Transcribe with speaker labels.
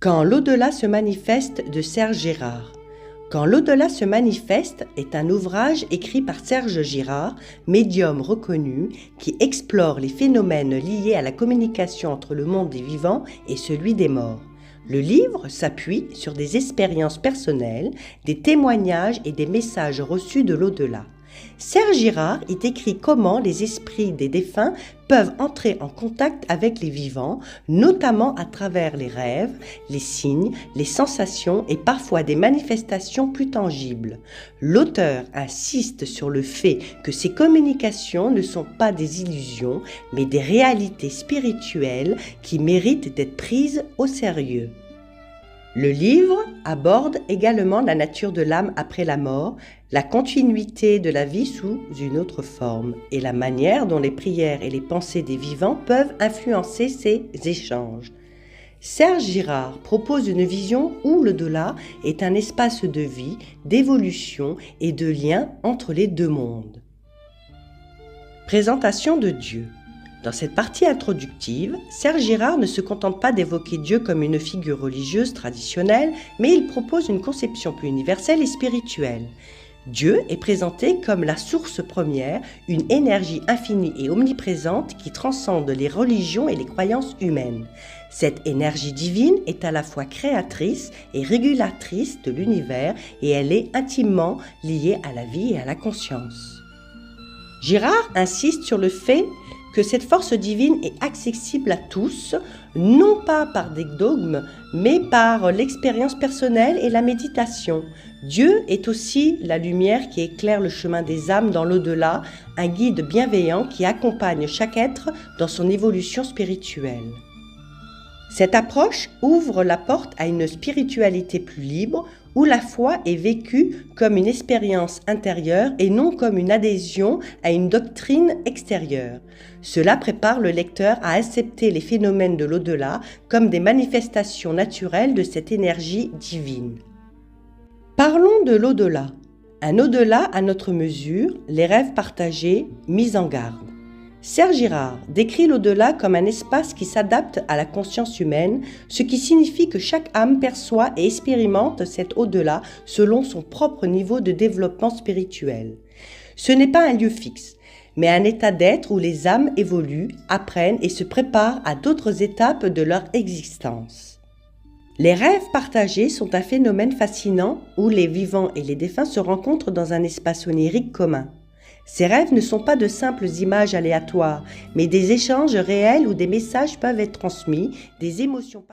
Speaker 1: Quand l'au-delà se manifeste de Serge Girard. Quand l'au-delà se manifeste est un ouvrage écrit par Serge Girard, médium reconnu, qui explore les phénomènes liés à la communication entre le monde des vivants et celui des morts. Le livre s'appuie sur des expériences personnelles, des témoignages et des messages reçus de l'au-delà. Serge Girard y décrit comment les esprits des défunts peuvent entrer en contact avec les vivants, notamment à travers les rêves, les signes, les sensations et parfois des manifestations plus tangibles. L'auteur insiste sur le fait que ces communications ne sont pas des illusions, mais des réalités spirituelles qui méritent d'être prises au sérieux. Le livre aborde également la nature de l'âme après la mort, la continuité de la vie sous une autre forme et la manière dont les prières et les pensées des vivants peuvent influencer ces échanges. Serge Girard propose une vision où l'au-delà est un espace de vie, d'évolution et de lien entre les deux mondes. Présentation de Dieu. Dans cette partie introductive, Serge Girard ne se contente pas d'évoquer Dieu comme une figure religieuse traditionnelle, mais il propose une conception plus universelle et spirituelle. Dieu est présenté comme la source première, une énergie infinie et omniprésente qui transcende les religions et les croyances humaines. Cette énergie divine est à la fois créatrice et régulatrice de l'univers et elle est intimement liée à la vie et à la conscience. Girard insiste sur le fait que cette force divine est accessible à tous, non pas par des dogmes, mais par l'expérience personnelle et la méditation. Dieu est aussi la lumière qui éclaire le chemin des âmes dans l'au-delà, un guide bienveillant qui accompagne chaque être dans son évolution spirituelle. Cette approche ouvre la porte à une spiritualité plus libre, où la foi est vécue comme une expérience intérieure et non comme une adhésion à une doctrine extérieure. Cela prépare le lecteur à accepter les phénomènes de l'au-delà comme des manifestations naturelles de cette énergie divine. Parlons de l'au-delà. Un au-delà à notre mesure, les rêves partagés, mis en garde. Serge Girard décrit l'au-delà comme un espace qui s'adapte à la conscience humaine, ce qui signifie que chaque âme perçoit et expérimente cet au-delà selon son propre niveau de développement spirituel. Ce n'est pas un lieu fixe, mais un état d'être où les âmes évoluent, apprennent et se préparent à d'autres étapes de leur existence. Les rêves partagés sont un phénomène fascinant où les vivants et les défunts se rencontrent dans un espace onirique commun. Ces rêves ne sont pas de simples images aléatoires, mais des échanges réels où des messages peuvent être transmis, des émotions